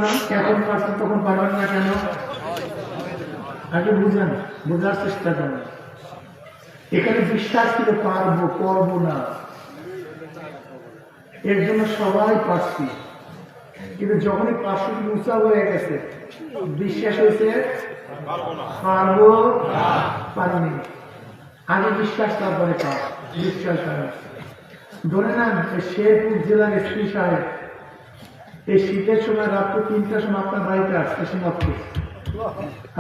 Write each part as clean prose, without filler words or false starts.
না, এখন পারছেন তখন পারবেন না কেন? আগে বুঝেন, বোঝার চেষ্টা করেন। এখানে বিশ্বাস ছিল পারবো করবো না, এর জন্য সবাই পারছি, কিন্তু যখনই 500 উঁচা হয়ে গেছে বিশ্বাস হয়েছে পারবো পারিনি। আগে বিশ্বাস, তারপরে পার বিশ্বাস হয়। ধরে নেন শেরপুর জেলার এসপি সাহেব এই শীতের সময় রাত্র 3টার সময় আপনার বাড়িতে আসছে সমাপ্তি।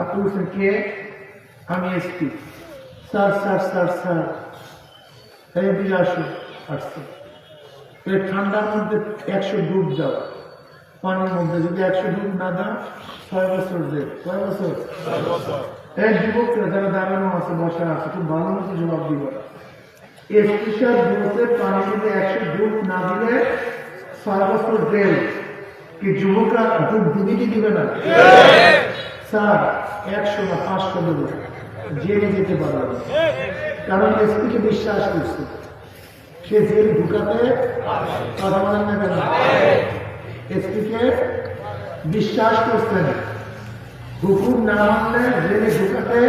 আপনি বলছেন কে? আমি SP. Sir sir sir sir এই দিকে আসুন। আসছে এই ঠান্ডার মধ্যে 100 ডুব দাও পানির মধ্যে, যদি 100 ডুব না দাও 6 বছর দেব। কয় বছর? এই যুবকরা যারা দাঁড়ানো আছে বসা আছে খুব ভালো মতো জবাব দিব। এসপি সাহেব বলতে পানির মধ্যে 100 ডুব না দিলে 6 বছর দেব। কি যুবকরা ডুব দিবি কি দিবে না? স্যার 100 না 500 দেবো, জেলে যেতে পারবে, কারণ এসপিকে বিশ্বাস করছে। সে জেল ঢুকাতে কথা বলেন না কেন? এসপিকে বিশ্বাস করছেন, হুকুম না মানলে জেলে ঢুকাতে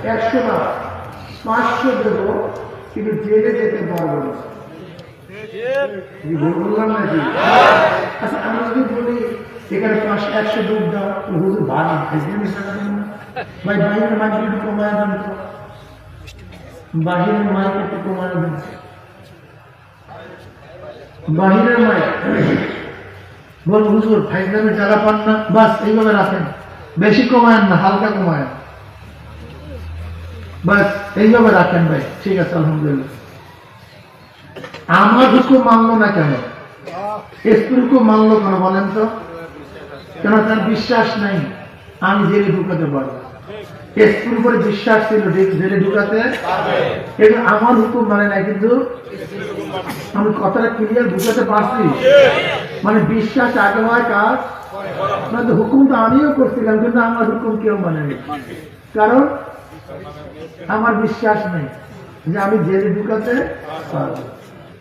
100 না 500 দেব, কিন্তু জেলে যেতে পারবো না। বললাম নাকি? আচ্ছা আমি যদি বলি এখানে 100 ডুব দাও, হুজুর ভাই ভাই বাইরের মাইক একটু কমায় দেন, বাহিরের মাইক একটু কমায় দেন, বাহিরের মাইক বল হুজুর ভাইজানের জ্বালা পান না, বাস এইভাবে রাখেন, বেশি কমায়েন না, হালকা কমায়েন, বাস এইভাবে রাখেন ভাই, ঠিক আছে আলহামদুলিল্লাহ। আমার হুকুম মানলো না কেন? এসপির হুকুম মানলো কেন বলেন তো? কেন? তার বিশ্বাস নাই আমি জেলে ঢুকাতে পারবো। এসপির উপরে বিশ্বাস ছিল জেলে ঢুকাতে, কিন্তু আমার হুকুম মানে না। কিন্তু আমি কথাটা ক্লিয়ার বুঝাতে পারছি, মানে বিশ্বাস আগে হয় কাজ, মানে হুকুম তো আমিও করছিলাম, কিন্তু আমার হুকুম কেউ মানেনি, কারণ আমার বিশ্বাস নেই যে আমি জেলে ঢুকাতে পারবো।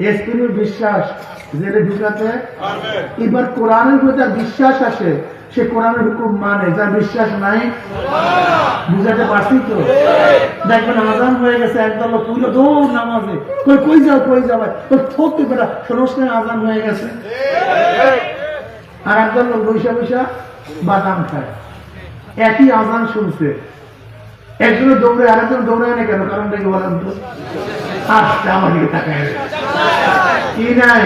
এসপির বিশ্বাস জেলে ঢুকাতে। এবার কোরআনের প্রতি যার বিশ্বাস আসে সে কোরআনের হুকুম মানে, যার বিশ্বাস নাই। বুঝাতে পারছি তো? দেখবেন আজান হয়ে গেছে, একদল পুরো দৌড় নামাজে, কই যাও কই যাও, থোকতে বেটা শোনস না আজান হয়ে গেছে, আর একদল লোক বৈশা বৈশা বাদাম খায়। একই আজান শুনছে, একজনের দৌড়ে আরেকজন দৌড়ায় না কেন? কারণ দেখে বলেন তো, আসতে আমার দিকে তাকায় কি নাই?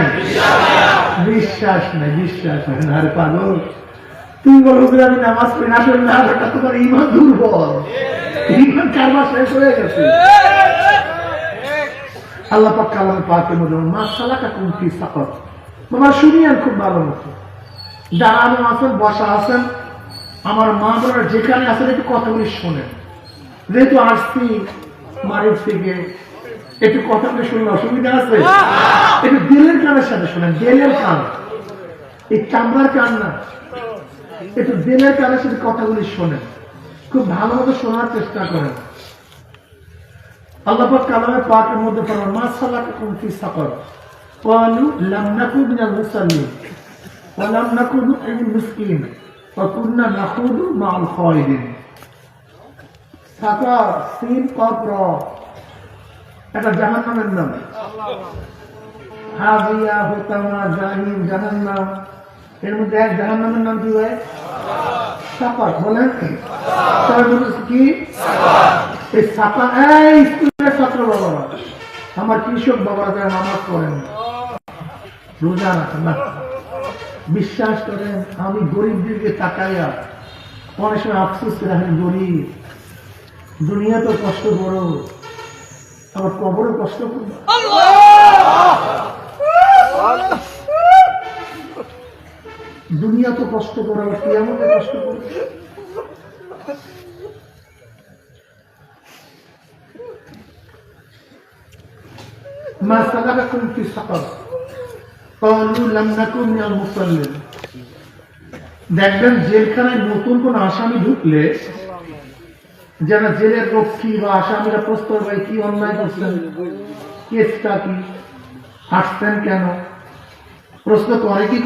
বিশ্বাস নাই, বিশ্বাস হয় না। আরে পাগল, তুই বলো আমি নামাজ পড়ি না, আসলে না, তোমার ইমান দুর্বল, ইমান কারবার শেষ হয়ে গেছে। আল্লাহ পাক কালামে পাকের মধ্যে মা সালাকা কুমফি সাকর, বাবা শুনিয়েন খুব ভালো মতো, দাঁড়ানো আছেন বসা আছেন, আমার মা বোনেরা যেখানে আছেন একটু কথাগুলি শোনেন। যেহেতু আসছি মারির থেকে, একটু কথাগুলি শুনলে অসুবিধা আছে? একটু দিলের কানের সাথে শোনেন, দিলের কান, এই চামড়ার কান না, একটু দিলের কানের সাথে কথাগুলি শোনেন, খুব ভালো মতো শোনার চেষ্টা করেন। আল্লাহ পাক কালামে পাকের মধ্যে ফরমান মা সালাকাকুম ফি সাকর ক্বালু লাম নাকু মিনাল মুসাল্লিন ওয়া লাম নাকু নুত'ইমুল মিসকিন ওয়া কুননা নাখুদু মা'আল খায়দিন। সাকর সিন কফ র, এটা জাহান্নামের নাম। হাবিয়া হুতামা জাহিম জাহান্নাম, এর মধ্যে এক জাহান্নামের নাম কি হয়? সাকর। বলেন কি? এই সাকর। এই স্কুলের ছাত্র বাবারা, আমার কৃষক বাবারা যারা নামাজ পড়েন, রোজা রাখেন না, বিশ্বাস করেন আমি গরিবদেরকে তাকাইয়া অনেক সময় আফসোস করে, আমি গরিব, দুনিয়া তো কষ্ট বড়, আবার কবরে কষ্ট করবো। দুনিয়া তো কষ্ট করে, আবার কিয়ামতে কষ্ট করবে। মা সালাকাকুম ফি সাকর ক্বালু লাম নাকু মিনাল মুসাল্লিন। দেখবেন জেলখানায় নতুন কোন আসামি ঢুকলে যারা জেলের রক্ষী বা আসামিরা প্রশ্ন ভাই কি অন্যায় করছেন, কেসটা কি, আসছেন কেন, প্রশ্ন করে কি